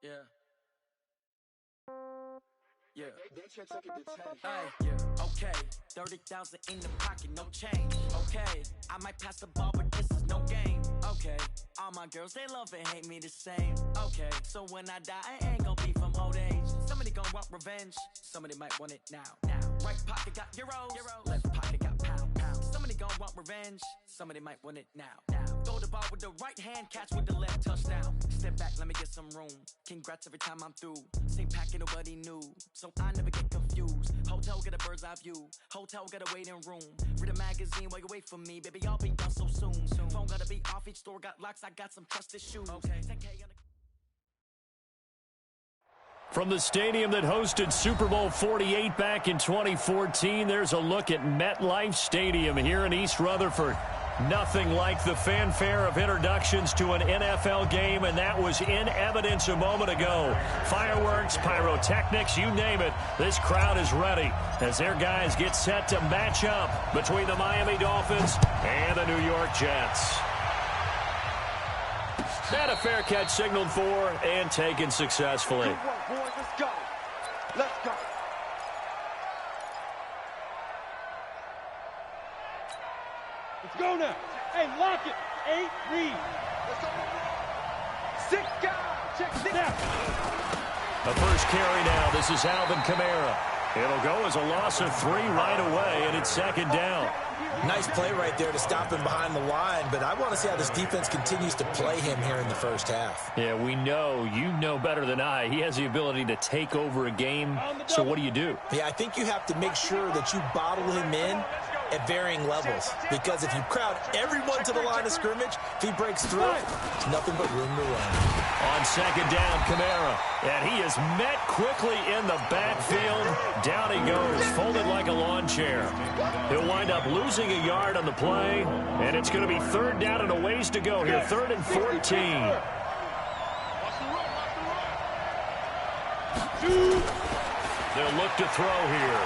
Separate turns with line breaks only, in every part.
Yeah. Yeah.
Hey, yeah. Okay, 30,000 in the pocket, no change. Okay, I might pass the ball, but this is no game. Okay, all my girls, they love and hate me the same. Okay, so when I die, I ain't gonna be from old age. Somebody gonna want revenge, somebody might want it now. Right pocket got euros, left pocket got pound. Somebody gonna want revenge, somebody might want it now. Throw the ball with the right hand, catch with the left, touchdown. Step back, let me get some room. Congrats every time I'm through. Same packet, nobody knew, so I never get confused. Hotel get a bird's eye view, hotel got a waiting room. Read a magazine while you wait for me, baby, I'll be done so soon. Phone gotta be off, each store got locks, I got some trusted shoes. Okay, 10K on the...
From the stadium that hosted Super Bowl 48 back in 2014, there's a look at MetLife Stadium here in East Rutherford. Nothing like the fanfare of introductions to an NFL game, and that was in evidence a moment ago. Fireworks, pyrotechnics, you name it. This crowd is ready as their guys get set to match up between the Miami Dolphins and the New York Jets. And a fair catch signaled for and taken successfully.
Good work, boys. Let's go. Let's go. Let's go now. Hey, lock it. 8 read. Let's go. 6 guys. Check this out.
The first carry now. This is Alvin Kamara. It'll go as a loss of 3 right away, and it's second down.
Nice play right there to stop him behind the line, but I want to see how this defense continues to play him here in the first half.
Yeah, we know. You know better than I. He has the ability to take over a game, so what do you do?
Yeah, I think you have to make sure that you bottle him in at varying levels, because if you crowd everyone to the line of scrimmage, if he breaks through, there's nothing but room to run.
On second down, Kamara, and he is met quickly in the backfield. Down he goes, folded like a lawn chair. He'll wind up losing a yard on the play, and it's going to be third down and a ways to go here, 3rd and 14. They'll look to throw here.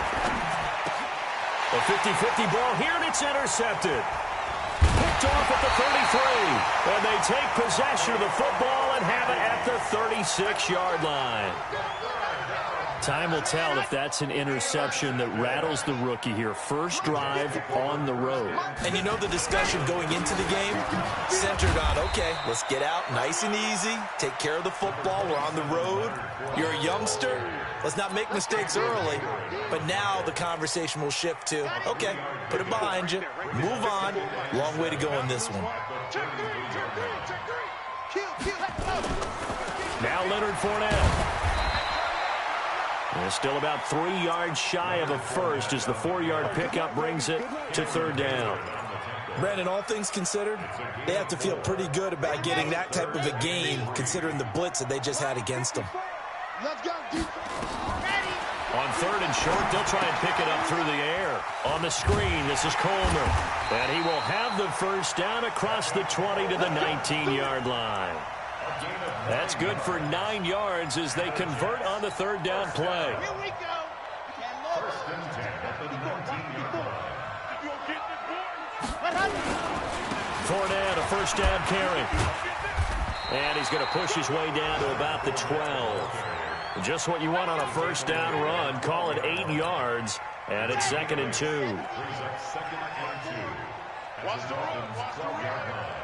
A 50-50 ball here, and it's intercepted. Picked off at the 33, and they take possession of the football and have it at the 36-yard line. Time will tell if that's an interception that rattles the rookie here. First drive on the road.
And you know the discussion going into the game? Centered on, okay, let's get out nice and easy, take care of the football, we're on the road. You're a youngster, let's not make mistakes early. But now the conversation will shift to, okay, put it behind you, move on. Long way to go in this one.
Now Leonard Fournette. And still about 3 yards shy of a first as the 4-yard pickup brings it to third down.
Brandon, all things considered, they have to feel pretty good about getting that type of a game considering the blitz that they just had against them.
Let's go.
On 3rd and short, they'll try and pick it up through the air. On the screen, this is Coleman. And he will have the first down across the 20 to the 19-yard line. That's good for 9 yards as they convert on the 3rd down play.
Here we go.
Fournette, a first down carry. And he's going to push his way down to about the 12. Just what you want on a first down run. Call it 8 yards. And it's 2nd and 2.
Watch the run. Watch the run.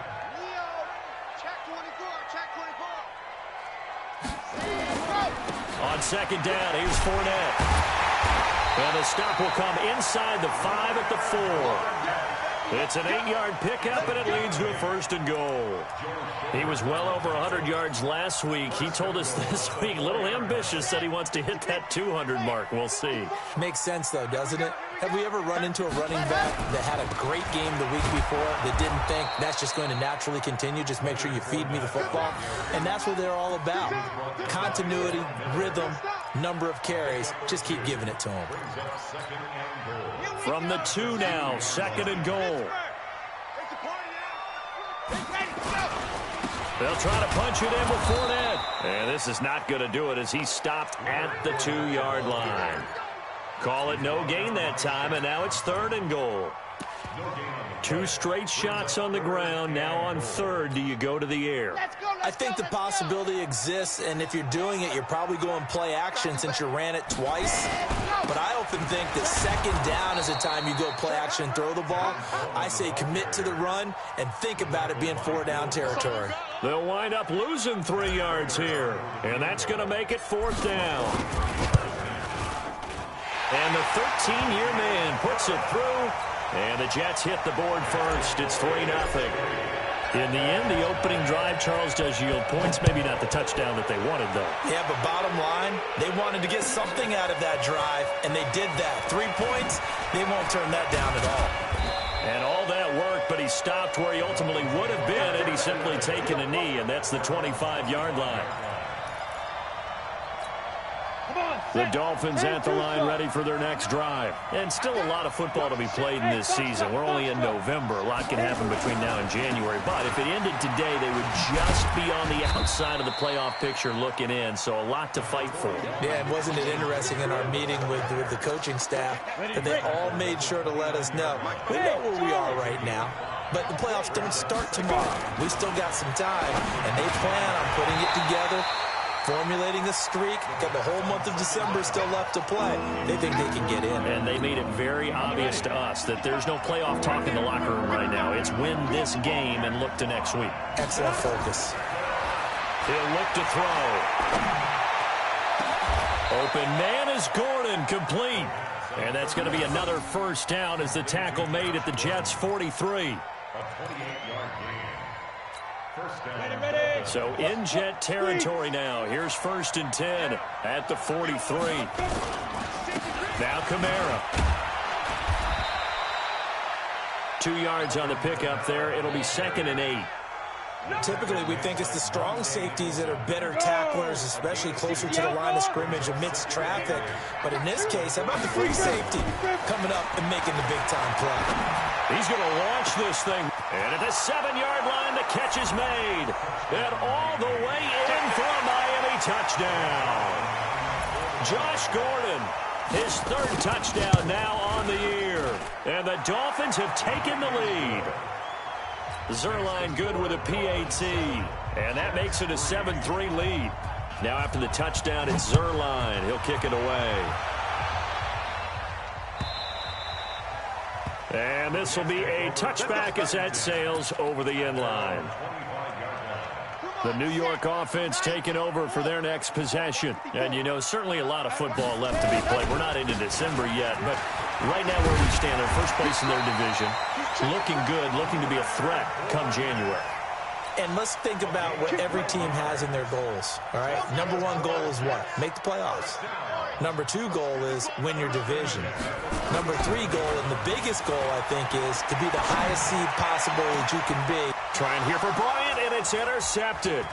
On second down, here's Fournette. And the stop will come inside the 5 at the 4. It's an 8-yard pickup, and it leads to a 1st and goal. He was well over 100 yards last week. He told us this week, a little ambitious, said he wants to hit that 200 mark. We'll see.
Makes sense, though, doesn't it? Have we ever run into a running back that had a great game the week before that didn't think that's just going to naturally continue? Just make sure you feed me the football. And that's what they're all about. Continuity, rhythm, number of carries. Just keep giving it to them.
From the 2 now, 2nd and goal. They'll try to punch it in with Fournette. And this is not going to do it as he stopped at the 2-yard line. Call it no gain that time, and now it's 3rd and goal. 2 straight shots on the ground. Now on third, do you go to the air?
I think the possibility exists, and if you're doing it, you're probably going play action since you ran it twice. But I often think that second down is the time you go play action and throw the ball. I say commit to the run and think about it being 4-down territory.
They'll wind up losing 3 yards here, and that's going to make it 4th down. And the 13-year man puts it through, and the Jets hit the board first. It's 3-0. In the end, the opening drive, Charles, does yield points. Maybe not the touchdown that they wanted, though.
Yeah, but bottom line, they wanted to get something out of that drive, and they did that. 3 points, they won't turn that down at all.
And all that work, but he stopped where he ultimately would have been had he simply taken a knee, and that's the 25-yard line. The Dolphins at the line ready for their next drive. And still a lot of football to be played in this season. We're only in November. A lot can happen between now and January. But if it ended today, they would just be on the outside of the playoff picture looking in. So a lot to fight for.
Yeah, and wasn't it interesting in our meeting with the coaching staff that they all made sure to let us know. We know where we are right now. But the playoffs don't start tomorrow. We still got some time. And they plan on putting it together, formulating a streak. Got the whole month of December still left to play. They think they can get in.
And they made it very obvious to us that there's no playoff talk in the locker room right now. It's win this game and look to next week.
Excellent focus.
He'll look to throw. Open man is Gordon, complete. And that's going to be another first down as the tackle made at the Jets' 43. So in Jet territory now. Here's 1st and 10 at the 43. Now Kamara. 2 yards on the pickup there. It'll be 2nd and 8.
Typically, we think it's the strong safeties that are better tacklers, especially closer to the line of scrimmage amidst traffic. But in this case, how about the free safety coming up and making the big-time play?
He's going to launch this thing. And at the 7-yard line, the catch is made. And all the way in for a Miami touchdown. Josh Gordon, his 3rd touchdown now on the year. And the Dolphins have taken the lead. Zerline good with a PAT. And that makes it a 7-3 lead. Now after the touchdown, it's Zerline. He'll kick it away. And this will be a touchback as that sails over the end line. The New York offense taking over for their next possession. And, you know, certainly a lot of football left to be played. We're not into December yet, but right now where we stand, they're first place in their division. Looking good, looking to be a threat come January.
And let's think about what every team has in their goals, all right? Number 1 goal is what? Make the playoffs. Number 2 goal is win your division. Number 3 goal, and the biggest goal, I think, is to be the highest seed possible that you can be.
Trying here for Bryant, and it's intercepted.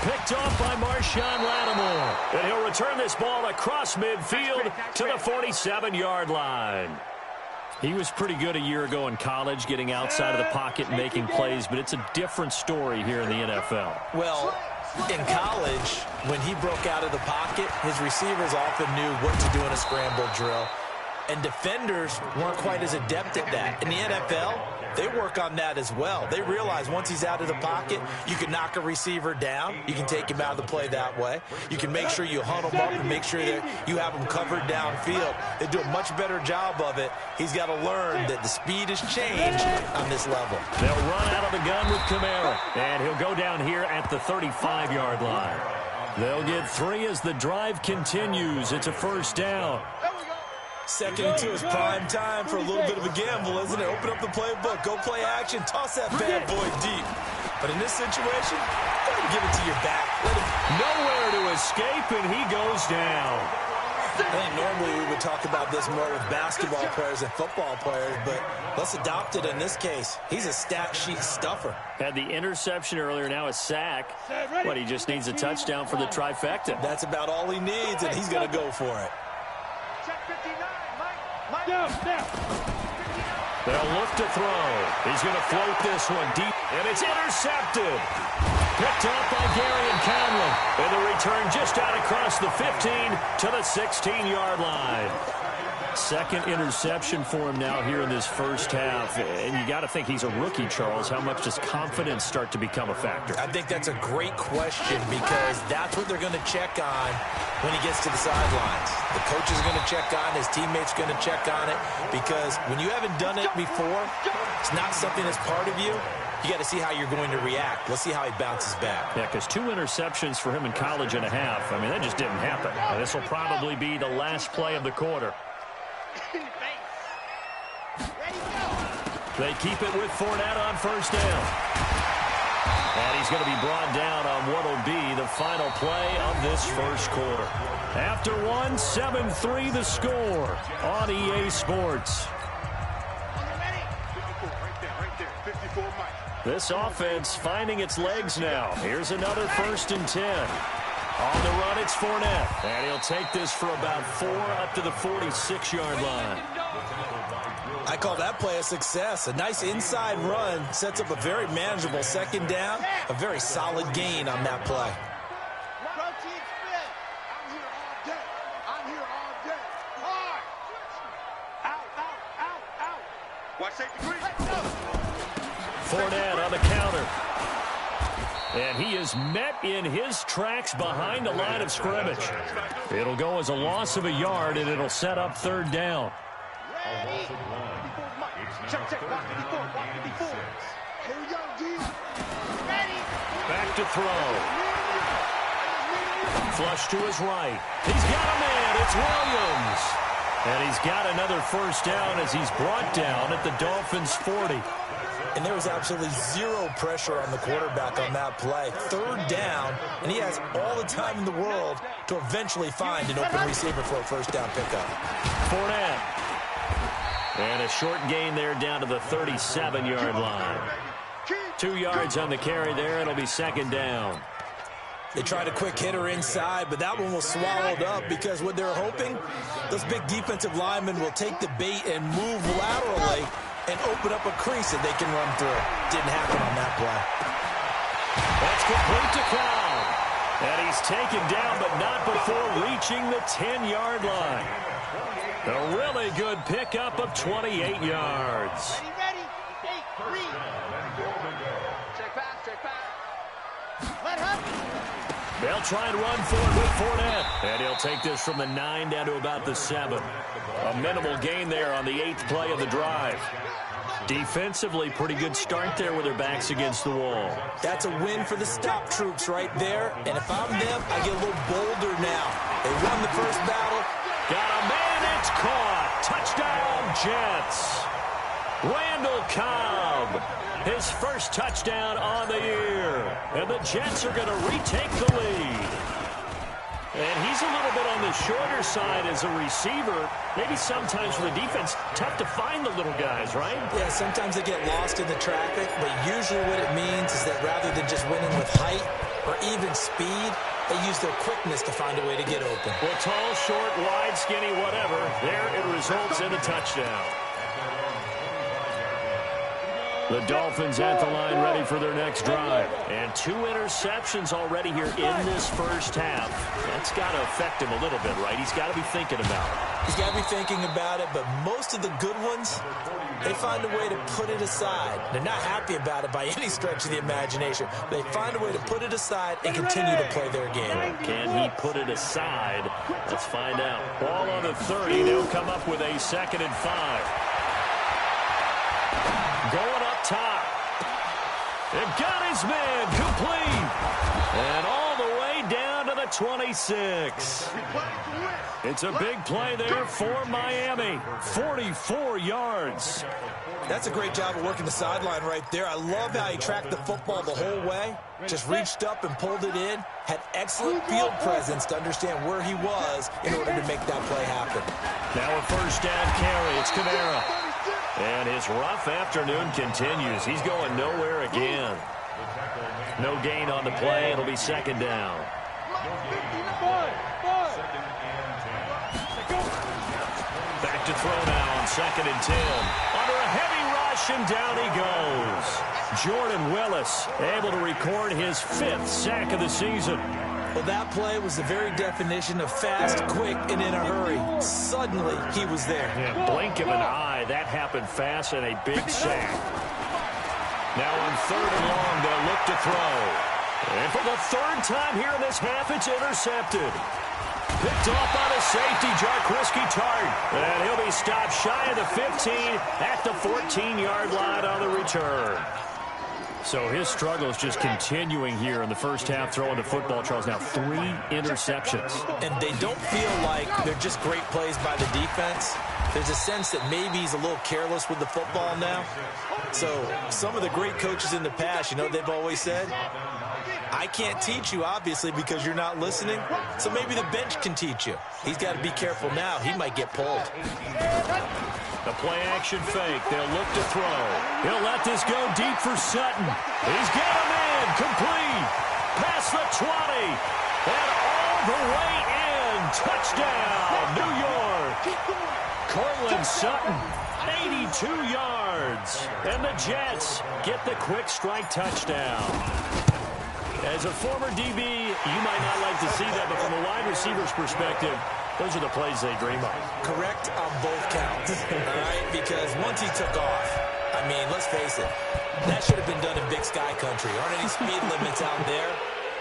Picked off by Marshawn Lattimore. And he'll return this ball across midfield to the 47-yard line. He was pretty good a year ago in college, getting outside of the pocket and making plays, but it's a different story here in the NFL.
Well, in college, when he broke out of the pocket, his receivers often knew what to do in a scramble drill. And defenders weren't quite as adept at that. In the NFL, they work on that as well. They realize once he's out of the pocket, you can knock a receiver down. You can take him out of the play that way. You can make sure you hunt him up and make sure that you have him covered downfield. They do a much better job of it. He's got to learn that the speed has changed on this level.
They'll run out of the gun with Kamara, and he'll go down here at the 35-yard line. They'll get 3 as the drive continues. It's a first down.
2nd and 2 is prime time for a little bit of a gamble, isn't it? Open up the playbook, go play action, toss that bad boy deep. But in this situation, go ahead and give it to your back.
Nowhere to escape, and he goes down.
I think normally we would talk about this more with basketball players and football players, but let's adopt it in this case. He's a stat sheet stuffer.
Had the interception earlier, now a sack. But he just needs a touchdown for the trifecta.
That's about all he needs, and he's going to go for it.
They'll look to throw. He's going to float this one deep, and it's intercepted. Picked up by Gary and Conlon. And the return just out across the 15 to the 16-yard line. Second interception for him now here in this first half. And you got to think he's a rookie, Charles. How much does confidence start to become a factor?
I think that's a great question because that's what they're going to check on when he gets to the sidelines. The coach is going to check on, his teammates going to check on it, because when you haven't done it before, it's not something that's part of you. You got to see how you're going to react. Let's see how he bounces back.
Yeah, because 2 interceptions for him in college and a half. I mean, that just didn't happen. This will probably be the last play of the quarter. They keep it with Fournette on first down. And he's going to be brought down on what will be the final play of this first quarter. After one, 7-3 the score on EA Sports. This offense finding its legs now. Here's another 1st and 10. On the run, it's Fournette. And he'll take this for about 4 up to the 46-yard line.
I call that play a success. A nice inside run sets up a very manageable second down. A very solid gain on that play.
Fournette on the counter. And he is met in his tracks behind the line of scrimmage. It'll go as a loss of a yard, and it'll set up 3rd down. Back to throw. Flush to his right. He's got a man. It's Williams. And he's got another 1st down as he's brought down at the Dolphins' 40.
And there was absolutely zero pressure on the quarterback on that play. 3rd down, and he has all the time in the world to eventually find an open receiver for a 1st down pickup.
Fournette. And a short gain there down to the 37-yard line. 2 yards on the carry there. It'll be 2nd down.
They tried a quick hitter inside, but that one was swallowed up because what they're hoping, those big defensive linemen will take the bait and move laterally and open up a crease that they can run through. Didn't happen on that play.
That's complete to Cobb. And he's taken down, but not before reaching the 10-yard line. A really good pickup of 28 yards.
Ready? 8, 3. Check back. Let him.
They'll try and run for it with Fournette. And he'll take this from the 9 down to about the 7. A minimal gain there on the 8th play of the drive. Defensively, pretty good start there with their backs against the wall.
That's a win for the stop troops right there. And if I'm them, I get a little bolder now. They won the first battle.
Got a man, it's caught. Touchdown, Jets. Randall Cobb, his first touchdown on the year. And the Jets are going to retake the lead. And he's a little bit on the shorter side as a receiver. Maybe sometimes for the defense, tough to find the little guys, right?
Yeah, sometimes they get lost in the traffic, but usually what it means is that rather than just winning with height or even speed, they use their quickness to find a way to get open.
Well, tall, short, wide, skinny, whatever, there it results in a touchdown. The Dolphins at the line ready for their next drive. And 2 interceptions already here in this first half. That's got to affect him a little bit, right? He's got to be thinking about it.
He's got to be thinking about it, but most of the good ones, they find a way to put it aside. They're not happy about it by any stretch of the imagination. They find a way to put it aside and continue to play their game.
Can he put it aside? Let's find out. Ball on the 30. They'll come up with a 2nd and 5. Going up top. They've got his man complete. And all the way down to the 26. It's a big play there for Miami. 44 yards.
That's a great job of working the sideline right there. I love how he tracked the football the whole way. Just reached up and pulled it in. Had excellent field presence to understand where he was in order to make that play happen.
Now a 1st down carry. It's Kamara. And his rough afternoon continues. He's going nowhere again. No gain on the play. It'll be 2nd down. Back to throw now on 2nd and 10. Under a heavy rush, and down he goes. Jordan Willis able to record his 5th sack of the season.
Well, that play was the very definition of fast, quick, and in a hurry. Suddenly, he was there.
Yeah, blink of an eye. That happened fast and a big sack. Now on 3rd and long, they'll look to throw. And for the 3rd time here in this half, it's intercepted. Picked off by the safety, Jarquiski Tart. And he'll be stopped shy of the 15 at the 14-yard line on the return. So his struggle is just continuing here in the first half, throwing the football. Charles, now 3 interceptions.
And they don't feel like they're just great plays by the defense. There's a sense that maybe he's a little careless with the football now. So some of the great coaches in the past, you know, they've always said, I can't teach you, obviously, because you're not listening. So maybe the bench can teach you. He's got to be careful now. He might get pulled.
The play-action fake. They'll look to throw. He'll let this go deep for Sutton. He's got him in. Complete. Past the 20. And all the way in. Touchdown, New York. Cortland Sutton, 82 yards. And the Jets get the quick strike touchdown. As a former DB, you might not like to see that, but from a wide receiver's perspective, those are the plays they dream of.
Correct on both counts, all right? Because once he took off, I mean, let's face it, that should have been done in Big Sky Country. Aren't any speed limits out there?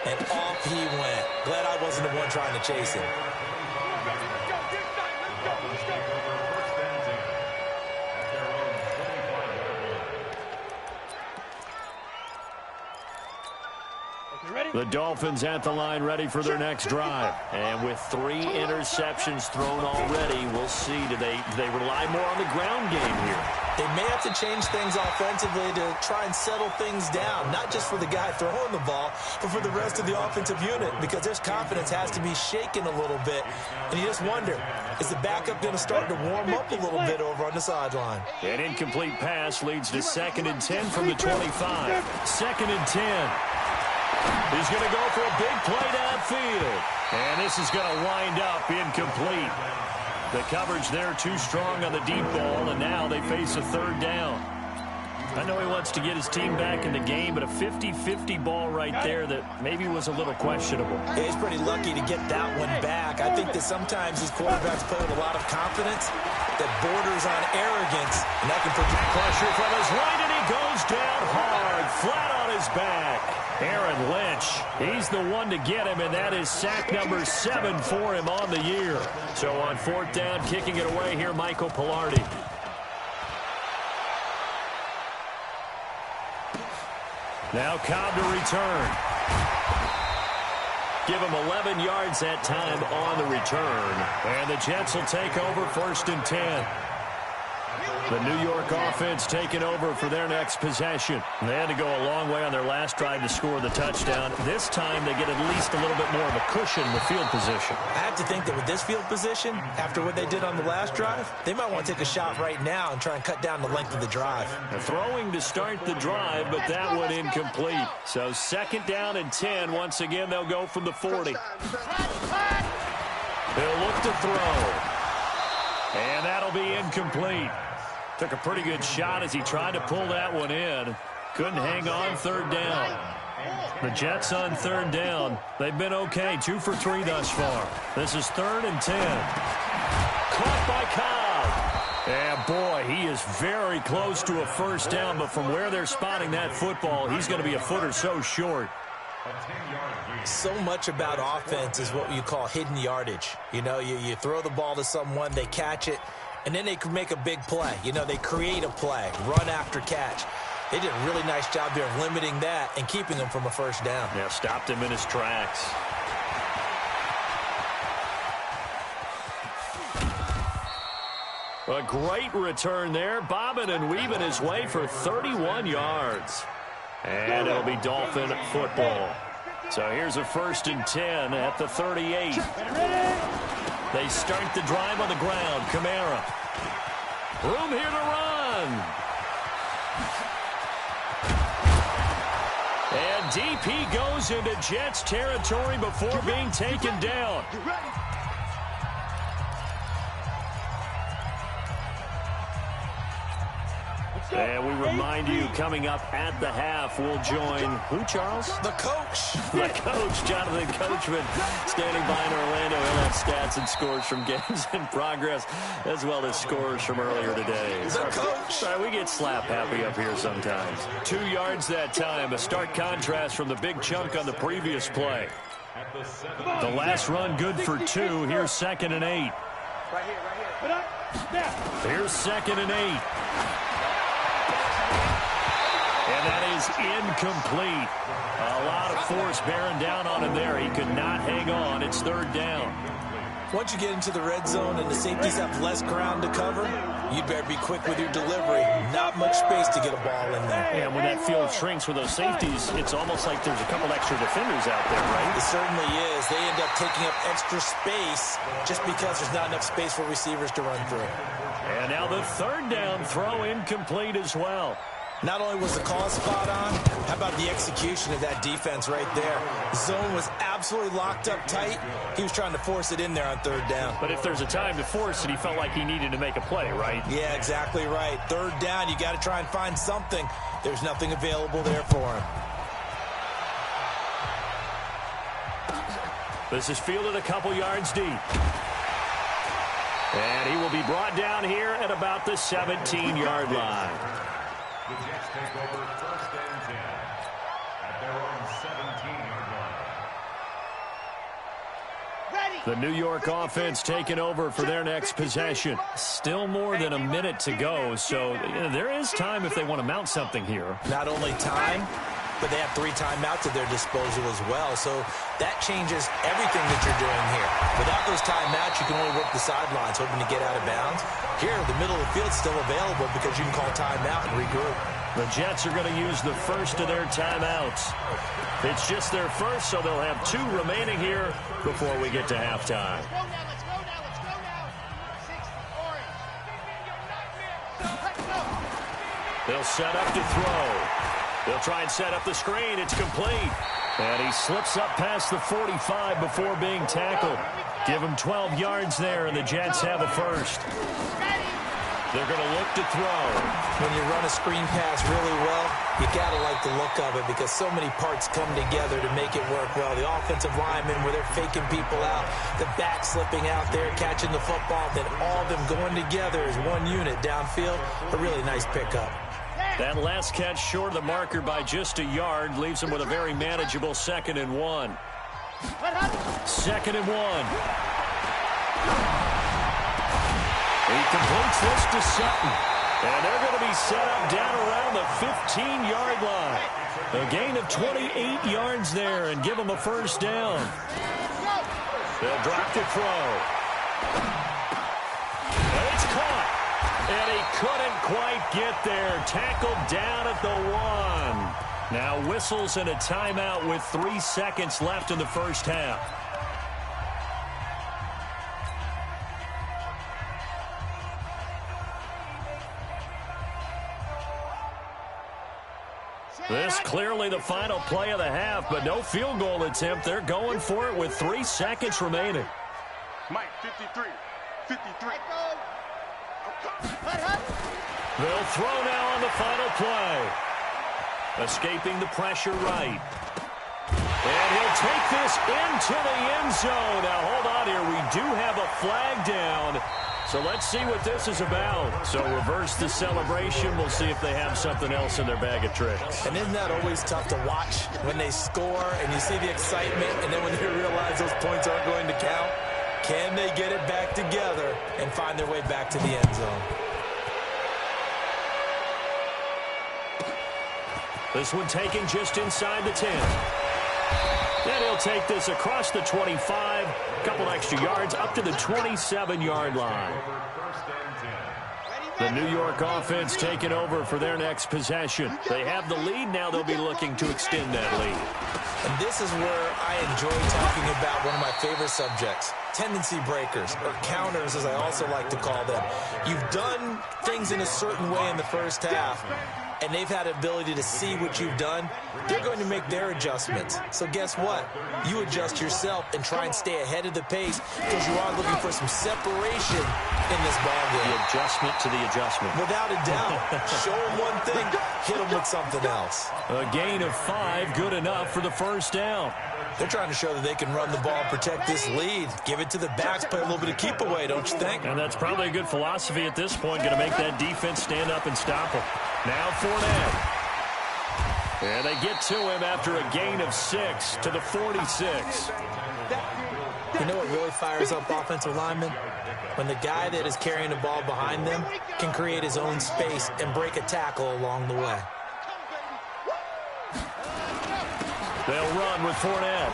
And off he went. Glad I wasn't the one trying to chase him.
The Dolphins at the line ready for their next drive. And with 3 interceptions thrown already, we'll see. Do they rely more on the ground game here?
They may have to change things offensively to try and settle things down, not just for the guy throwing the ball, but for the rest of the offensive unit, because their confidence has to be shaken a little bit. And you just wonder, is the backup going to start to warm up a little bit over on the sideline?
An incomplete pass leads to 2nd and 10 from the 25. 2nd and 10. He's going to go for a big play downfield. And this is going to wind up incomplete. The coverage there too strong on the deep ball, and now they face a 3rd down. I know he wants to get his team back in the game, but a 50-50 ball right there that maybe was a little questionable.
He's pretty lucky to get that one back. I think that sometimes these quarterbacks play with a lot of confidence that borders on arrogance, and that can put you
pressure from his right, and he goes down hard, flat on his back. Aaron Lynch, he's the one to get him, and that is sack number 7 for him on the year. So on 4th down, kicking it away here, Michael Pilardi. Now Cobb to return. Give him 11 yards that time on the return. And the Jets will take over 1st and 10. The New York offense taking over for their next possession. They had to go a long way on their last drive to score the touchdown. This time they get at least a little bit more of a cushion with field position.
I have to think that with this field position, after what they did on the last drive, they might want to take a shot right now and try and cut down the length of the drive.
They're throwing to start the drive, but that one incomplete. So 2nd down and 10. Once again, they'll go from the 40. They'll look to throw. And that'll be incomplete. Took a pretty good shot as he tried to pull that one in. Couldn't hang on 3rd down. The Jets on 3rd down. They've been okay. 2 for 3 thus far. This is 3rd and 10. Caught by Cobb. And boy, he is very close to a 1st down, but from where they're spotting that football, he's going to be a foot or so short.
So much about offense is what you call hidden yardage. You know, you throw the ball to someone, they catch it, and then they can make a big play. You know, they create a play, run after catch. They did a really nice job there of limiting that and keeping him from a 1st down.
Yeah, stopped him in his tracks. A great return there, bobbing and weaving his way for 31 yards. And it'll be Dolphin football. So here's a 1st and 10 at the 38. They start the drive on the ground. Kamara. Room here to run. And deep he goes into Jets territory before being taken down. And we remind you, coming up at the half, we'll join who, Charles?
The coach.
The coach, Jonathan Coachman, standing by in Orlando. He'll have stats and scores from games in progress, as well as scores from earlier today.
The coach.
Sorry, we get slap happy up here sometimes. 2 yards that time, a stark contrast from the big chunk on the previous play. The last run good for 2. Here's 2nd and 8.
Right here.
Here's 2nd and 8. And that is incomplete. A lot of force bearing down on him there. He could not hang on. It's 3rd down.
Once you get into the red zone and the safeties have less ground to cover, you'd better be quick with your delivery. Not much space to get a ball in there.
And when that field shrinks with those safeties, it's almost like there's a couple extra defenders out there, right?
It certainly is. They end up taking up extra space just because there's not enough space for receivers to run through.
And now the 3rd down throw incomplete as well.
Not only was the call spot on, how about the execution of that defense right there? The zone was absolutely locked up tight. He was trying to force it in there on 3rd down.
But if there's a time to force it, he felt like he needed to make a play, right?
Yeah, exactly right. 3rd down, you got to try and find something. There's nothing available there for him.
This is fielded a couple yards deep. And he will be brought down here at about the 17-yard line.
The Jets take over 1st and 10 at their own 17-yard line.
Ready.
The New York offense taking over for their next possession. Still more than a minute to go, so there is time if they want to mount something here.
Not only time, but they have 3 timeouts at their disposal as well. So that changes everything that you're doing here. Without those timeouts, you can only work the sidelines, hoping to get out of bounds. Here, the middle of the field's still available because you can call timeout and regroup.
The Jets are going to use the first of their timeouts. It's just their first, so they'll have 2 remaining here before we get to halftime.
Let's go now. 60, orange. Let's go.
They'll set up to throw. They'll try and set up the screen. It's complete. And he slips up past the 45 before being tackled. Give him 12 yards there, and the Jets have a first. They're going to look to throw.
When you run a screen pass really well, you got to like the look of it because so many parts come together to make it work well. The offensive linemen, where they're faking people out, the back slipping out there, catching the football, then all of them going together as one unit downfield. A really nice pickup.
That last catch short of the marker by just a yard leaves him with a very manageable 2nd and 1. 2nd and 1. He completes this to Sutton. And they're going to be set up down around the 15-yard line. A gain of 28 yards there and give him a first down. They'll drop to throw. And it's caught. And he couldn't quite get there. Tackled down at the 1. Now whistles and a timeout with 3 seconds left in the first half. This clearly the final play of the half, but no field goal attempt. They're going for it with 3 seconds remaining.
Mike, 53. 53.
They'll throw now on the final play. Escaping the pressure right. And he'll take this into the end zone. Now, hold on here. We do have a flag down. So let's see what this is about. So reverse the celebration. We'll see if they have something else in their bag of tricks.
And isn't that always tough to watch when they score and you see the excitement and then when they realize those points aren't going to count? Can they get it back together and find their way back to the end zone?
This one taken just inside the 10. And he'll take this across the 25, a couple extra yards, up to the 27-yard line. The New York offense taking over for their next possession. They have the lead. Now they'll be looking to extend that lead.
And this is where I enjoy talking about one of my favorite subjects, tendency breakers, or counters as I also like to call them. You've done things in a certain way in the first half. and they've had the ability to see what you've done, they're going to make their adjustments. So guess what? You adjust yourself and try and stay ahead of the pace because you are looking for some separation in this ball game.
The adjustment to the adjustment.
Without a doubt. Show them one thing, hit them with something else.
A gain of 5, good enough for the first down.
They're trying to show that they can run the ball and protect this lead. Give it to the backs, play a little bit of keep away, don't you think?
And that's probably a good philosophy at this point, going to make that defense stand up and stop them. Now Fournette. And they get to him after a gain of 6 to the 46.
You know what really fires up offensive linemen? When the guy that is carrying the ball behind them can create his own space and break a tackle along the way.
They'll run with Fournette.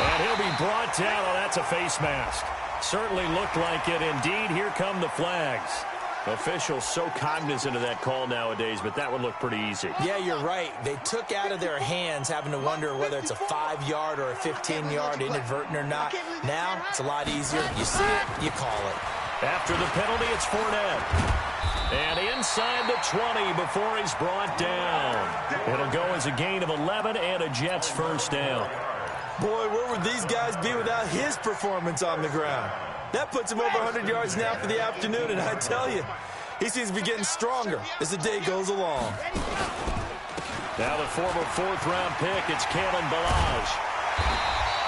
And he'll be brought down. Oh, that's a face mask. Certainly looked like it. Indeed, here come the flags. Officials so cognizant of that call nowadays, but that would look pretty easy.
Yeah, you're right. They took out of their hands having to wonder whether it's a 5-yard or a 15-yard inadvertent or not. Now, it's a lot easier. You see it, you call it.
After the penalty, it's Fournette. And inside the 20 before he's brought down. It'll go as a gain of 11 and a Jets first down.
Boy, where would these guys be without his performance on the ground? That puts him over 100 yards now for the afternoon, and I tell you, he seems to be getting stronger as the day goes along.
Now the former 4th-round pick, it's Kalen Ballage.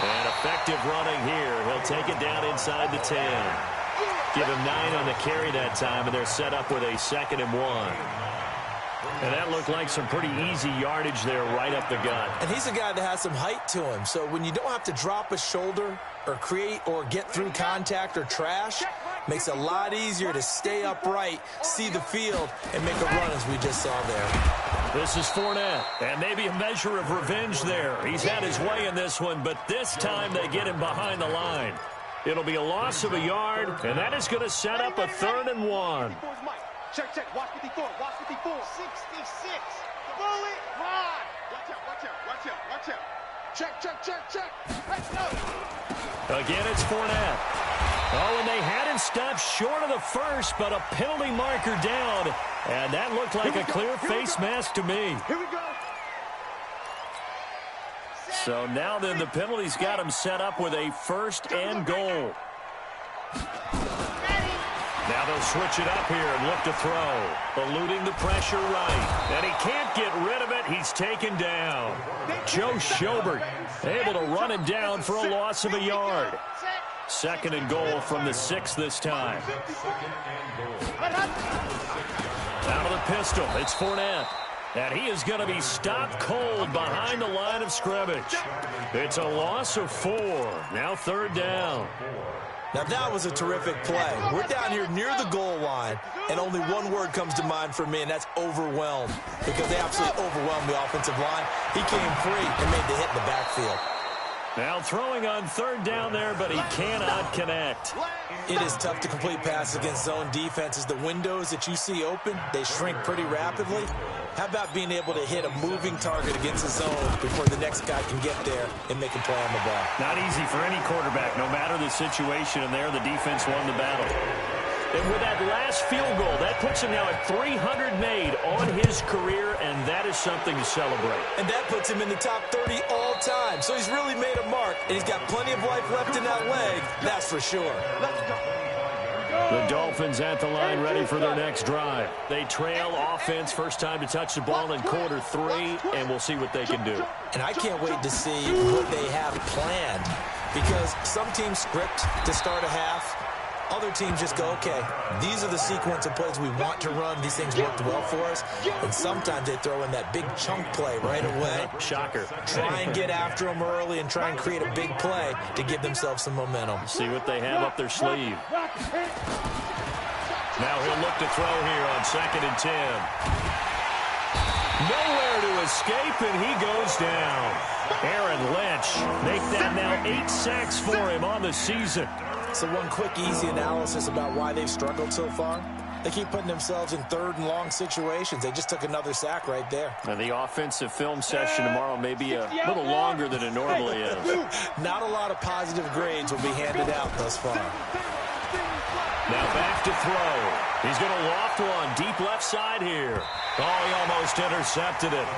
And effective running here. He'll take it down inside the 10. Give him 9 on the carry that time, and they're set up with a 2nd and 1. And that looked like some pretty easy yardage there right up the gut.
And he's a guy that has some height to him, so when you don't have to drop a shoulder or create or get through contact or trash, makes it a lot easier to stay upright, see the field, and make a run as we just saw there.
This is Fournette, and maybe a measure of revenge there. He's had his way in this one, but this time they get him behind the line. It'll be a loss of a yard, and that is going to set up a 3rd and 1.
Check, check. Watch 54. Watch 54. 66. Bullet ride. Watch out, watch out, watch out, watch out. Check, check, check, check. Let's go.
Again, it's Fournette. Oh, and they had him stopped short of the first, but a penalty marker down. And that looked like a clear face mask to me.
Here we go.
So now then the penalty's got him set up with a 1st and goal. Now they'll switch it up here and look to throw. Eluding the pressure right. And he can't get rid of it. He's taken down. Joe Schobert able to run him down for a loss of a yard. 2nd and goal from the 6 this time. Out of the pistol, it's Fournette. And he is going to be stopped cold behind the line of scrimmage. It's a loss of 4. Now 3rd down.
Now that was a terrific play. We're down here near the goal line, and only one word comes to mind for me, and that's overwhelmed. Because they absolutely overwhelmed the offensive line. He came free and made the hit in the backfield.
Now throwing on 3rd down there, but he cannot connect.
It is tough to complete passes against zone defenses. The windows that you see open, they shrink pretty rapidly. How about being able to hit a moving target against the zone before the next guy can get there and make a play on the ball?
Not easy for any quarterback, no matter the situation, and there the defense won the battle. And with that last field goal, that puts him now at 300 made on his career, and that is something to celebrate.
And that puts him in the top 30 all time. So he's really made a mark, and he's got plenty of life left in that leg, that's for sure.
Let's go.
The Dolphins at the line ready for their next drive. They trail offense, first time to touch the ball in quarter 3, and we'll see what they can do.
And I can't wait to see what they have planned, because some teams script to start a half. Other teams just go, okay, these are the sequence of plays we want to run. These things worked well for us. And sometimes they throw in that big chunk play right away.
Shocker.
Try and get after them early and try and create a big play to give themselves some momentum.
See what they have up their sleeve. Now he'll look to throw here on 2nd and 10. Nowhere to escape, and he goes down. Aaron Lynch, make that now 8 sacks for him on the season.
So one quick, easy analysis about why they've struggled so far. They keep putting themselves in 3rd and long situations. They just took another sack right there.
And the offensive film session tomorrow may be a little longer than it normally is.
Not a lot of positive grades will be handed out thus far.
Now back to throw. He's going to loft one deep left side here. Oh, he almost intercepted it.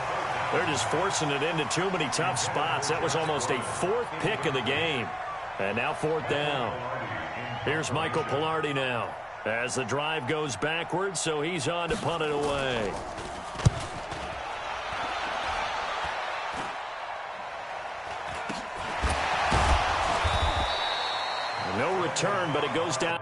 They're just forcing it into too many tough spots. That was almost a fourth pick of the game. And now fourth down. Here's Michael Pilardi now as the drive goes backwards, so he's on to punt it away. No return, but it goes down.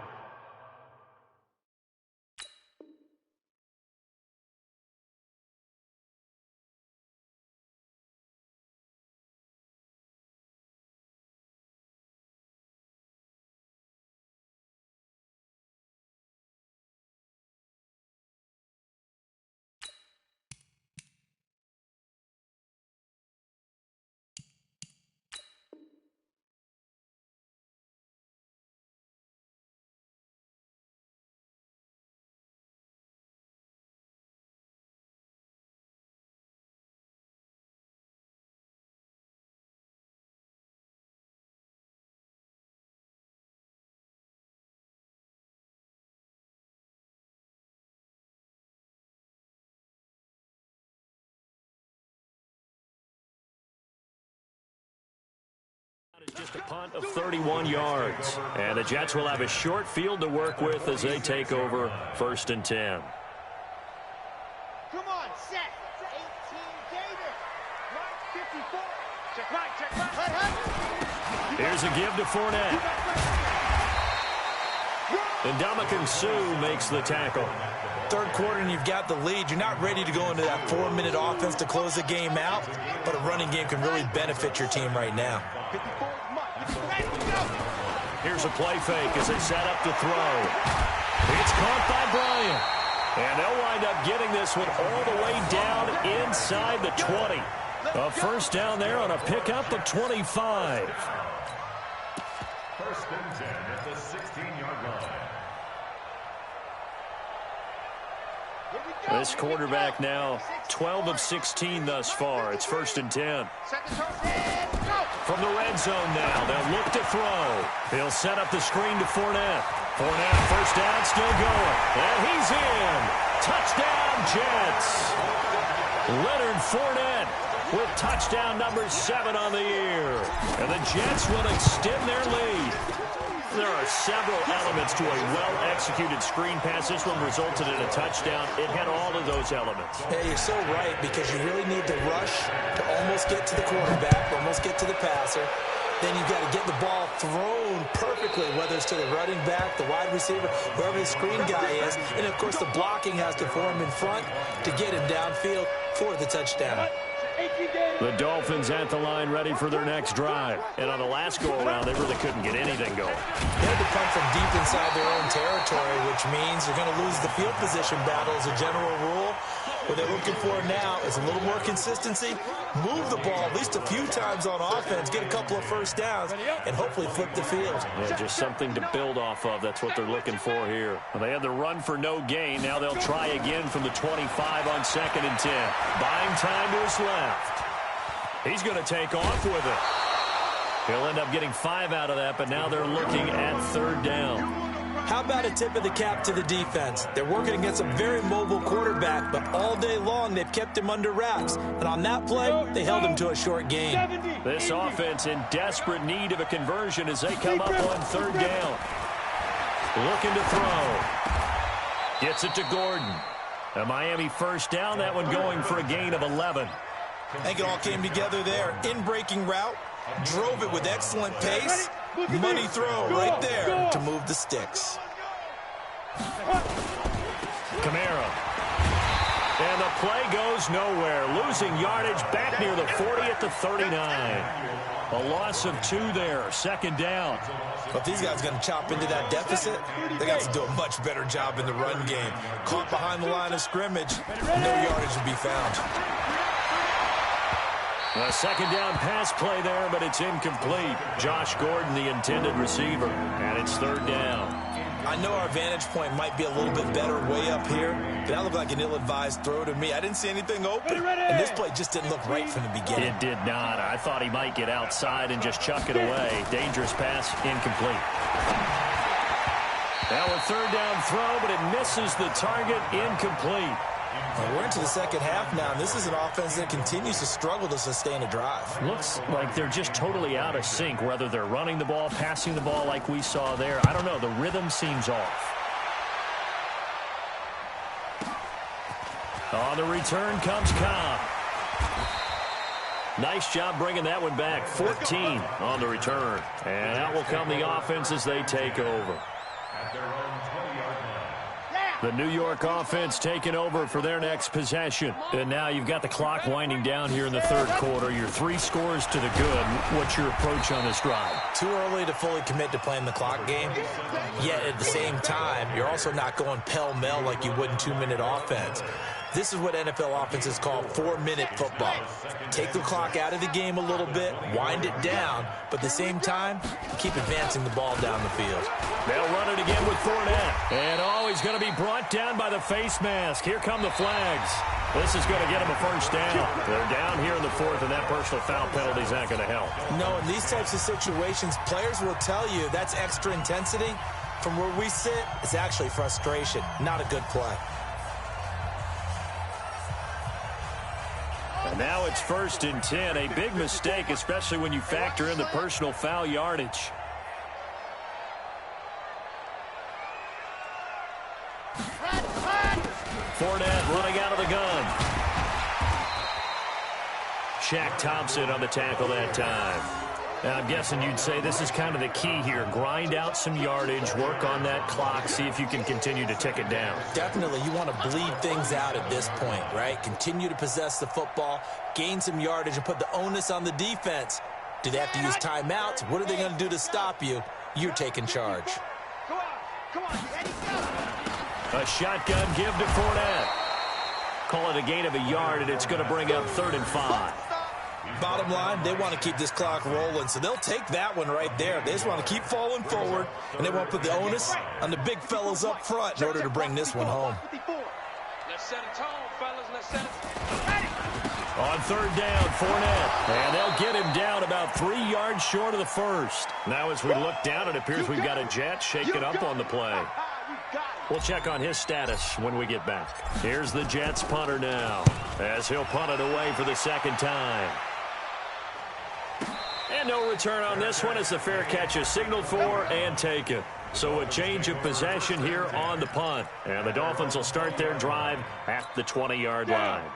Just a punt of 31 yards. And the Jets will have a short field to work with as they take over 1st and 10.
Come on, set. 18 Gator. Right, 54. Check right, check right.
Here's a give to Fournette. And Ndamukong Suh makes the tackle.
Third quarter and you've got the lead. You're not ready to go into that 4-minute offense to close the game out, but a running game can really benefit your team right now.
Here's a play fake as they set up to throw. It's caught by Bryant. And they'll wind up getting this one all the way down inside the 20. A first down there on a pickup of 25.
1st and 10 at the 16-yard line.
This quarterback now 12 of 16 thus far. It's 1st and 10. From the red zone now, they'll look to throw. He'll set up the screen to Fournette. Fournette, first down, still going. And he's in. Touchdown, Jets. Leonard Fournette with touchdown number 7 on the year. And the Jets will extend their lead. There are several elements to a well-executed screen pass. This one resulted in a touchdown. It had all of those elements.
Yeah, you're so right, because you really need to rush to almost get to the quarterback, almost get to the passer. Then you've got to get the ball thrown perfectly, whether it's to the running back, the wide receiver, whoever the screen guy is. And, of course, the blocking has to form in front to get him downfield for the touchdown.
The Dolphins at the line ready for their next drive. And on the last go-around, they really couldn't get anything going.
They had to punt from deep inside their own territory, which means they're going to lose the field position battle as a general rule. What they're looking for now is a little more consistency, move the ball at least a few times on offense, get a couple of first downs, and hopefully flip the field.
Yeah, just something to build off of. That's what they're looking for here. Well, they had the run for no gain. Now they'll try again from the 25 on 2nd and 10. Buying time to his left. He's going to take off with it. He'll end up getting 5 out of that, but now they're looking at 3rd down.
How about a tip of the cap to the defense? They're working against a very mobile quarterback, but all day long they've kept him under wraps. And on that play, they held him to a short gain.
This offense in desperate need of a conversion as they come up on 3rd down. Looking to throw. Gets it to Gordon. A Miami first down, that one going for a gain of 11.
I think it all came together there. In-breaking route, drove it with excellent pace. Money throw right there to move the sticks.
Kamara. And the play goes nowhere. Losing yardage back near the 40 at the 39. A loss of 2 there. 2nd down.
But if these guys are going to chop into that deficit, they got to do a much better job in the run game. Caught behind the line of scrimmage, no yardage to be found.
A 2nd down pass play there, but it's incomplete. Josh Gordon, the intended receiver, and it's 3rd down.
I know our vantage point might be a little bit better way up here, but that looked like an ill-advised throw to me. I didn't see anything open, and this play just didn't look right from the beginning.
It did not. I thought he might get outside and just chuck it away. Dangerous pass, incomplete. Now a third down throw, but it misses the target, incomplete.
Well, we're into the second half now, and this is an offense that continues to struggle to sustain a drive.
Looks like they're just totally out of sync, whether they're running the ball, passing the ball like we saw there. I don't know. The rhythm seems off. On the return comes Cobb. Nice job bringing that one back. 14 on the return. And out will come the offense as they take over.
At their own 20-yard line.
The New York offense taking over for their next possession. And now you've got the clock winding down here in the third quarter. You're 3 scores to the good. What's your approach on this drive?
Too early to fully commit to playing the clock game. Yet at the same time, you're also not going pell-mell like you would in 2-minute offense. This is what NFL offenses call 4-minute football. Take the clock out of the game a little bit, wind it down, but at the same time, keep advancing the ball down the field.
They'll run it again with Fournette. And he's going to be brought down by the face mask. Here come the flags. This is going to get him a first down. They're down here in the fourth, and that personal foul penalty is not going to help.
No, in these types of situations, players will tell you that's extra intensity. From where we sit, it's actually frustration, not a good play.
And now it's 1st and 10. A big mistake, especially when you factor in the personal foul yardage. Fournette running out of the gun. Shaq Thompson on the tackle that time. Now, I'm guessing you'd say this is kind of the key here. Grind out some yardage, work on that clock, see if you can continue to tick it down.
Definitely, you want to bleed things out at this point, right? Continue to possess the football, gain some yardage, and put the onus on the defense. Do they have to use timeouts? What are they going to do to stop you? You're taking charge.
Come on, Eddie, go.
A shotgun give to Fournette. Call it a gain of a yard, and it's going to bring up 3rd and 5.
Bottom line, they want to keep this clock rolling, so they'll take that one right there. They just want to keep falling forward, and they want to put the onus on the big fellas up front in order to bring this one home.
Let's set a tone, fellas. Let's set it.
On 3rd down, Fournette. And they'll get him down about 3 yards short of the first. Now as we look down, it appears we've got a Jet shaking up on the play. We'll check on his status when we get back. Here's the Jets punter now, as he'll punt it away for the second time. And no return on this one as the fair catch is signaled for and taken. So a change of possession here on the punt. And the Dolphins will start their drive at the 20-yard line.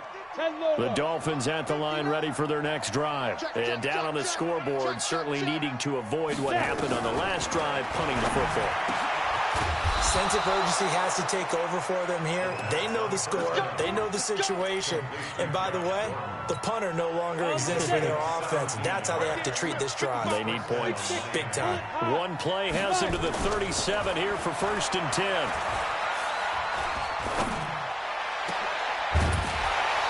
The Dolphins at the line ready for their next drive. And down on the scoreboard, certainly needing to avoid what happened on the last drive, punting the football.
Sense of urgency has to take over for them here. They know the score. They know the situation. And by the way, the punter no longer exists for their offense. That's how they have to treat this drive.
They need points.
Big time.
One play has him to the 37 here for 1st and 10.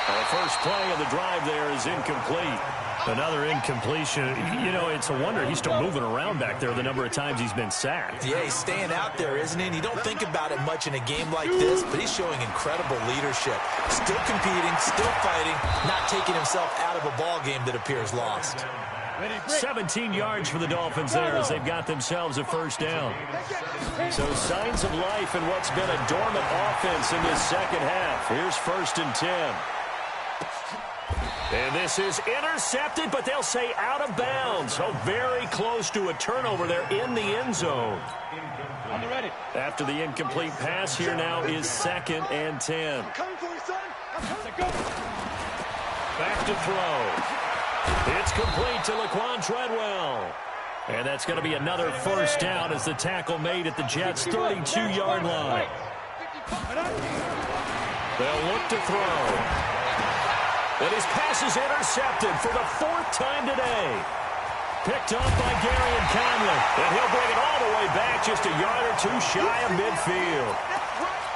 The first play of the drive there is incomplete. Another incompletion. You know, it's a wonder he's still moving around back there the number of times he's been sacked.
Yeah, he's staying out there, isn't he? And you don't think about it much in a game like this, but he's showing incredible leadership. Still competing, still fighting, not taking himself out of a ball game that appears lost.
17 yards for the Dolphins there as they've got themselves a first down. So signs of life in what's been a dormant offense in this second half. Here's 1st and 10. And this is intercepted, but they'll say out of bounds. So very close to a turnover there in the end zone. After the incomplete pass, here now is 2nd and 10. Back to throw. It's complete to Laquan Treadwell. And that's going to be another first down as the tackle made at the Jets' 32-yard line. They'll look to throw. And his pass is intercepted for the 4th time today. Picked up by Garyon Conley. And he'll bring it all the way back just a yard or 2 shy of midfield.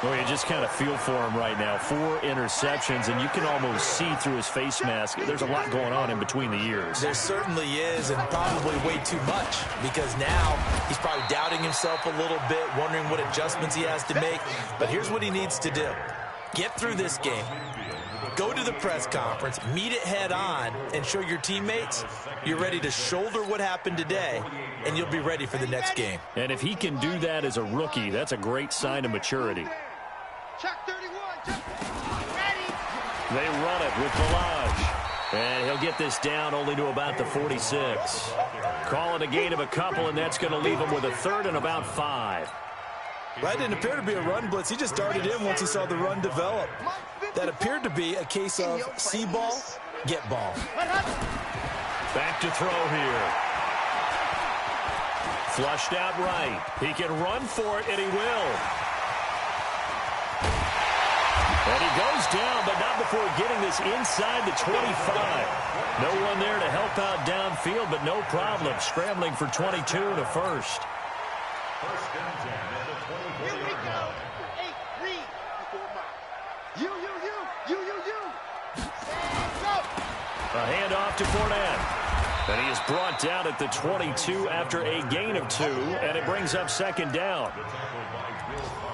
Well, you just kind of feel for him right now. 4 interceptions, and you can almost see through his face mask. There's a lot going on in between the ears.
There certainly is, and probably way too much, because now he's probably doubting himself a little bit, wondering what adjustments he has to make. But here's what he needs to do. Get through this game. go to the press conference, meet it head on, and show your teammates you're ready to shoulder what happened today, and you'll be ready for the next game.
And if he can do that as a rookie, that's a great sign of maturity.
Check 31. Check. Ready.
They run it with Balaj. And he'll get this down only to about the 46. Call it a gain of a couple, and that's going to leave him with a third and about 5.
That didn't appear to be a run blitz. He just started in once he saw the run develop. That appeared to be a case of see ball, get ball.
Back to throw here. Flushed out right. He can run for it, and he will. And he goes down, but not before getting this inside the 25. No one there to help out downfield, but no problem. Scrambling for 22 and a first.
First and 10 at the 24.
Here we go. 8, read. You. Stand up.
A handoff to Fournette. And he is brought down at the 22 after a gain of 2, and it brings up second down.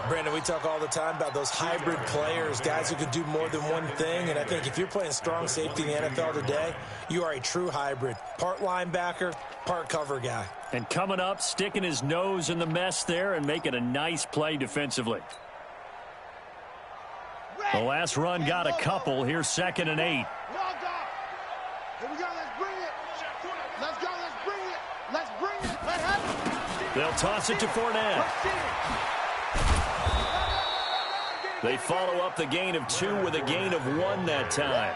Brandon, we talk all the time about those hybrid players, guys who can do more than one thing, and I think if you're playing strong safety in the NFL today, you are a true hybrid. Part linebacker, part cover guy.
And coming up, sticking his nose in the mess there and making a nice play defensively. The last run got a couple. Here's 2nd and 8.
Here we go. Let's bring it. Let's go. Let's bring it. Let's bring it. Let happen.
They'll toss it to Fournette. They follow up the gain of 2 with a gain of 1 that time.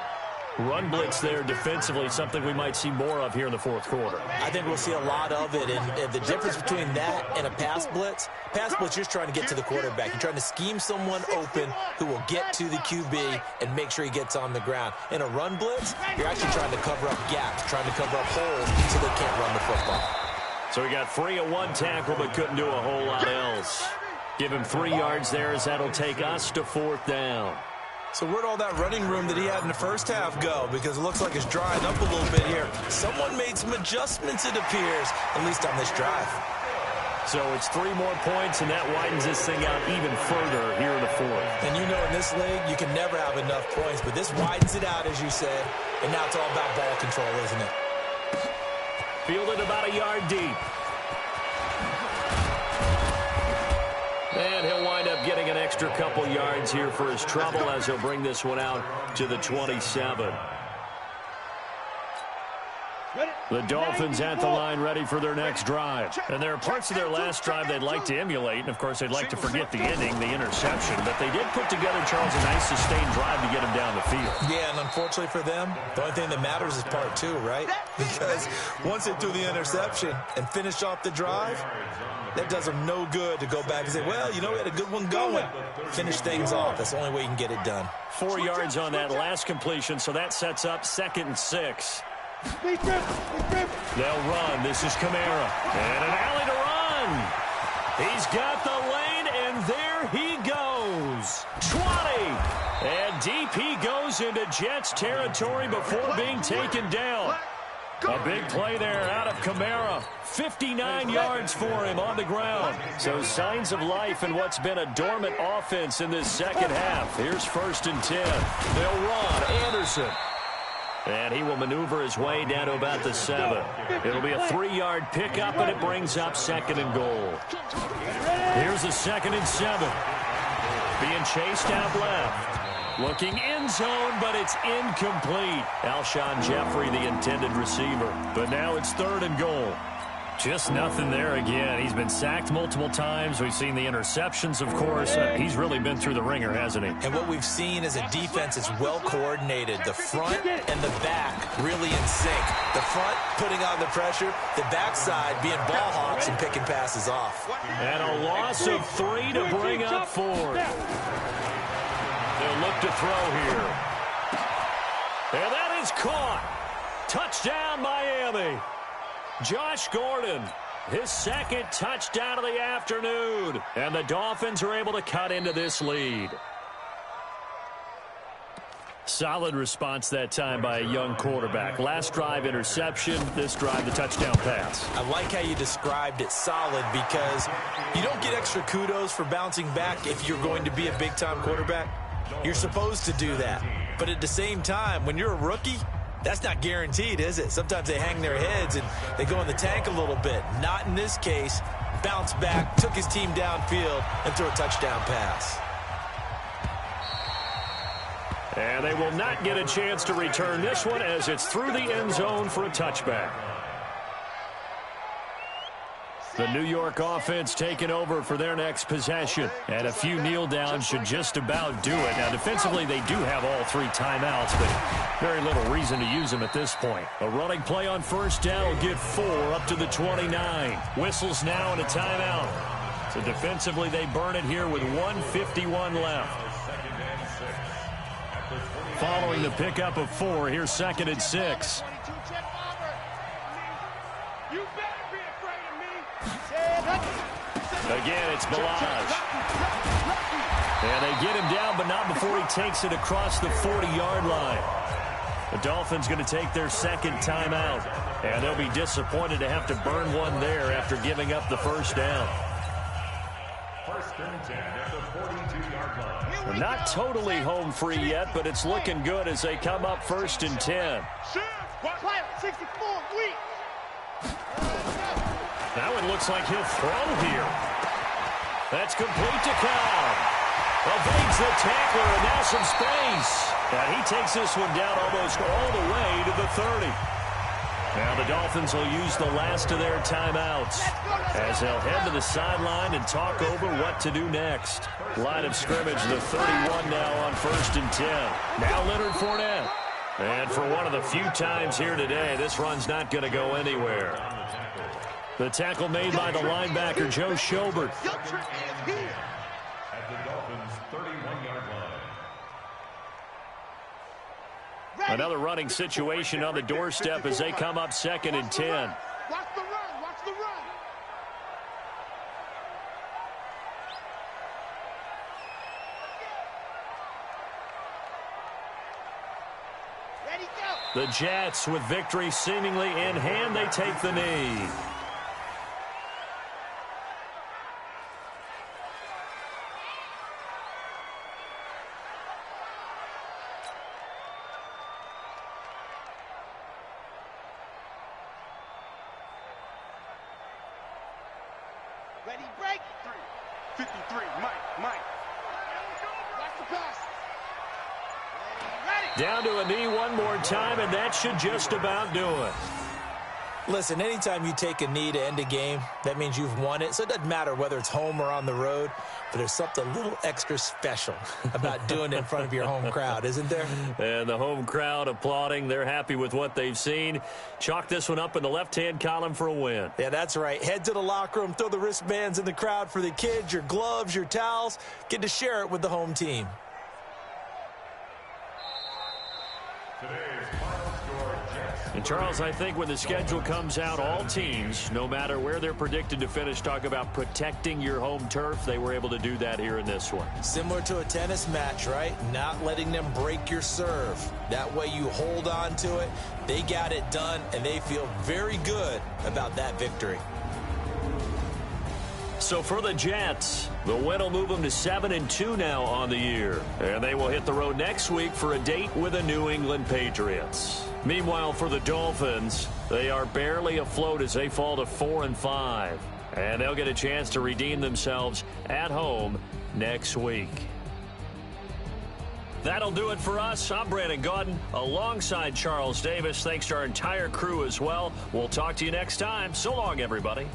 Run blitz there defensively, something we might see more of here in the fourth quarter.
I think we'll see a lot of it, and the difference between that and a pass blitz, you're just trying to get to the quarterback. You're trying to scheme someone open who will get to the QB and make sure he gets on the ground. In a run blitz, you're actually trying to cover up gaps, trying to cover up holes so they can't run the football.
So he got free of 1 tackle but couldn't do a whole lot else. Give him 3 yards there as that'll take us to 4th down.
So where'd all that running room that he had in the first half go? Because it looks like it's drying up a little bit here. Someone made some adjustments, it appears, at least on this drive.
So it's 3 more points, and that widens this thing out even further here in the 4th.
And you know in this league, you can never have enough points, but this widens it out, as you said, and now it's all about ball control, isn't it?
Fielded about a yard deep. And he'll wind up getting an extra couple yards here for his trouble as he'll bring this one out to the 27. The Dolphins at the line ready for their next drive. And there are parts of their last drive they'd like to emulate, and of course they'd like to forget the ending, the interception, but they did put together, Charles, a nice sustained drive to get him down the field.
Yeah, and unfortunately for them, the only thing that matters is part 2, right? Because once they threw the interception and finished off the drive, that does them no good to go back and say, well, you know, we had a good one going. Finish things off. That's the only way you can get it done.
4 yards on that last completion, so that sets up 2nd and 6. They'll run. This is Kamara. And an alley to run. He's got the lane, and there he goes. 20. And deep he goes into Jets territory before being taken down. A big play there out of Kamara. 59 yards for him on the ground. So signs of life in what's been a dormant offense in this second half. Here's 1st and 10. They'll run. Anderson. And he will maneuver his way down to about the 7. It'll be a 3-yard pickup, and it brings up 2nd and goal. Here's a 2nd and 7. Being chased out left. Looking end zone, but it's incomplete. Alshon Jeffrey, the intended receiver. But now it's 3rd and goal. Just nothing there again. He's been sacked multiple times. We've seen the interceptions, of course. He's really been through the ringer, hasn't he?
And what we've seen is a defense that's well coordinated. The front and the back really in sync. The front putting on the pressure, the backside being ball hawks and picking passes off.
And a loss of 3 to bring up 4th. They'll look to throw here. And that is caught. Touchdown, Miami. Josh Gordon, his 2nd touchdown of the afternoon. And the Dolphins are able to cut into this lead. Solid response that time by a young quarterback. Last drive, interception. This drive, the touchdown pass.
I like how you described it, solid, because you don't get extra kudos for bouncing back if you're going to be a big-time quarterback. You're supposed to do that. But at the same time, when you're a rookie, that's not guaranteed, is it? Sometimes they hang their heads and they go in the tank a little bit. Not in this case. Bounced back, took his team downfield, and threw a touchdown pass.
And they will not get a chance to return this one as it's through the end zone for a touchback. The New York offense taking over for their next possession. And a few kneel downs should just about do it. Now, defensively, they do have all 3 timeouts, but very little reason to use them at this point. A running play on first down will get 4 up to the 29. Whistles now and a timeout. So defensively, they burn it here with 1:51 left. Following the pickup of 4, here's 2nd and 6. Again, it's Balaj. And they get him down, but not before he takes it across the 40-yard line. The Dolphins going to take their 2nd timeout, and they'll be disappointed to have to burn one there after giving up the first down.
First and 10 at the 42-yard line.
They're not totally home free yet, but it's looking good as they come up 1st and 10. That one looks like he'll throw here. That's complete to Cobb. Evades the tackler, and now some space. And he takes this one down almost all the way to the 30. Now the Dolphins will use the last of their timeouts as they'll head to the sideline and talk over what to do next. Line of scrimmage, the 31 now on 1st and 10. Now Leonard Fournette. And for one of the few times here today, this run's not going to go anywhere. The tackle made by the linebacker, Joe Schobert.
At the Dolphins' 31-yard line.
Another running situation on the doorstep as they come up 2nd and 10.
Watch the run. Watch the run. Ready, go.
The Jets, with victory seemingly in hand, they take the knee.
Ready, break. 53, Mike. Watch the pass. Ready.
Down to a knee one more time, and that should just about do it.
Listen, anytime you take a knee to end a game, that means you've won it. So it doesn't matter whether it's home or on the road, but there's something a little extra special about doing it in front of your home crowd, isn't there?
And the home crowd applauding. They're happy with what they've seen. Chalk this one up in the left-hand column for a win.
Yeah, that's right. Head to the locker room, throw the wristbands in the crowd for the kids, your gloves, your towels. Get to share it with the home team.
Today's final score, Jets.
And, Charles, I think when the schedule comes out, all teams, no matter where they're predicted to finish, talk about protecting your home turf. They were able to do that here in this one.
Similar to a tennis match, right? Not letting them break your serve. That way you hold on to it. They got it done, and they feel very good about that victory.
So for the Jets, the win will move them to 7-2 now on the year. And they will hit the road next week for a date with the New England Patriots. Meanwhile, for the Dolphins, they are barely afloat as they fall to 4-5. And they'll get a chance to redeem themselves at home next week. That'll do it for us. I'm Brandon Gaudin alongside Charles Davis. Thanks to our entire crew as well. We'll talk to you next time. So long, everybody.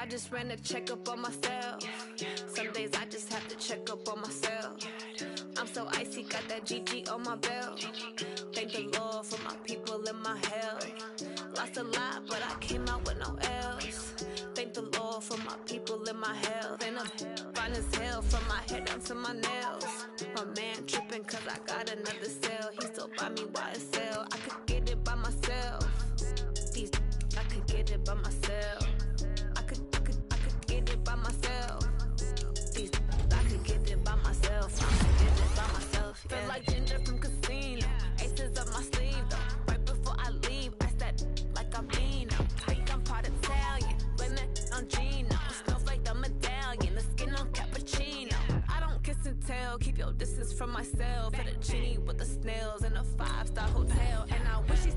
I just ran a checkup on myself. Some days I just have to check up on myself. I'm so icy, got that GG on my belt. Thank the Lord for my people in my health. Lost a lot, but I came out with no L's. Thank the Lord for my people in my health. And I'm fine as hell from my head down to my nails. My man tripping cause I got another cell. He still buy me YSL. I could get it by myself. These I could get it by myself. I could get it by myself. These I could get it by myself. I could get it by myself. Yeah. Feel like Ginger from Casino. Aces up my sleeve though. Right before I leave, I said like I'm Nino. Think I'm part Italian. Blame it on Gino. Snowflake the medallion. The skin on cappuccino. I don't kiss and tell. Keep your distance from myself. Fettuccine with the snails in a 5-star hotel. And I wish he's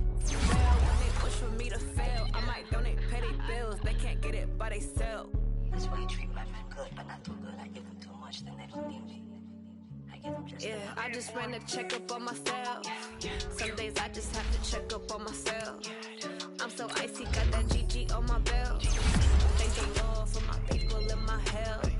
well when they push for me to fail. I might donate, pay their bills. They can't get it by they sell.
That's why you treat my friend good, but not too good. I give them too much, then they don't need me. I give them just
I just ran a checkup on myself. Some days I just have to check up on myself. I'm so icy, got that GG on my belt. Thank the Lord for my people in my health.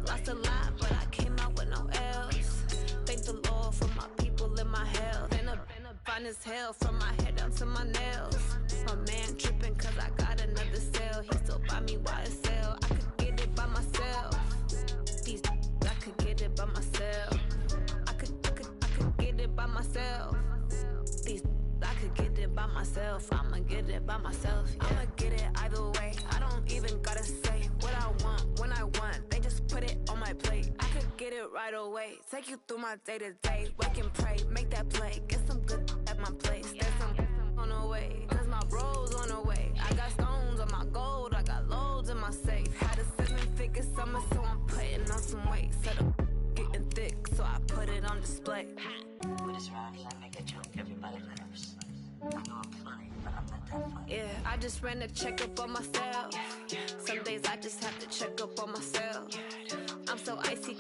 Lost a lot, but I came out with no L's. Thank the Lord for my people in my health. Been a fine as hell from my head down to my nails. My man tripping cause I got another cell. He still buy me YSL. I could get it by myself. These I could get it by myself. I could get it by myself. These I could get it by myself. I'ma get it by myself. Yeah. I'ma get it either way. I don't even gotta say what I want when I want. They just put it on my plate. I could get it right away. Take you through my day to day. Wake and pray, make that play. Get some good at my place. There's some on the way. Cause my bro's on the way. I got stones on my gold. I got loads in my safe. Had a 7-figure summer, so I'm putting on some weight. Set up getting thick, so I put it on display.
With this rhymes, I make a joke, everybody laughs. I know I'm funny, but I'm not that funny.
Yeah, I just ran a checkup on myself. Some days I just have to check up on myself. I'm so icy,